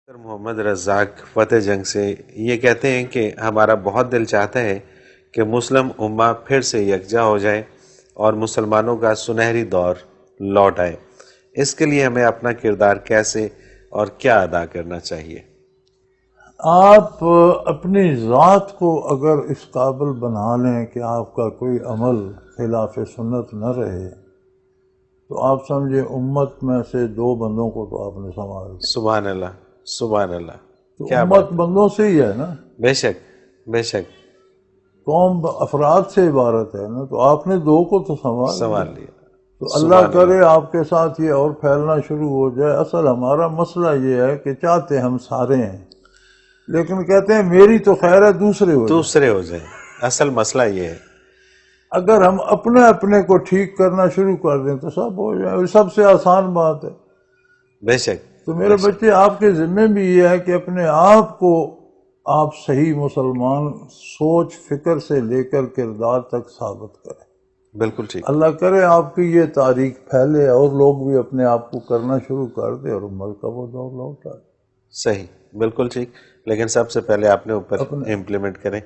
Doctor محمد رزاق فتح جنگ سے یہ کہتے ہیں کہ ہمارا بہت دل چاہتا ہے کہ مسلم امہ پھر سے یکجا ہو جائے اور مسلمانوں کا سنہری دور لوٹ آئے۔ اس کے لیے ہمیں اپنا کردار کیسے اور کیا ادا کرنا چاہیے؟ آپ اپنی ذات کو اگر اس قابل بنا لیں کہ آپ کا کوئی عمل خلاف سنت نہ رہے تو آپ سمجھے امت میں سے دو بندوں کو تو آپ نے سنبھال لیا۔ سبحان اللہ، سبحان اللہ، تو کیا امت بات! بندوں سے ہی ہے نا، بے شک، بے شک، قوم افراد سے عبارت ہے نا، تو آپ نے دو کو تو سنبھال لیا۔ سنبھال لیا۔ تو اللہ سبحان کرے اللہ، آپ کے ساتھ یہ اور پھیلنا شروع ہو جائے۔ اصل ہمارا مسئلہ یہ ہے کہ چاہتے ہم سارے ہیں، لیکن کہتے ہیں میری تو خیر ہے دوسرے ہو جائے۔ دوسرے ہو جائیں، اصل مسئلہ یہ ہے۔ اگر ہم اپنے اپنے کو ٹھیک کرنا شروع کر دیں تو سب ہو جائے، اور سب سے آسان بات ہے۔ بے شک، تو بے میرے شک، بچے آپ کے ذمے بھی یہ ہے کہ اپنے آپ کو آپ صحیح مسلمان سوچ فکر سے لے کر کردار تک ثابت کریں۔ بالکل ٹھیک، اللہ کرے آپ کی یہ تاریخ پھیلے اور لوگ بھی اپنے آپ کو کرنا شروع کر دیں اور عمر کا وہ دور لوٹ آئے۔ صحیح، بالکل ٹھیک، لیکن سب سے پہلے اپنے اوپر اپنے امپلیمنٹ کریں۔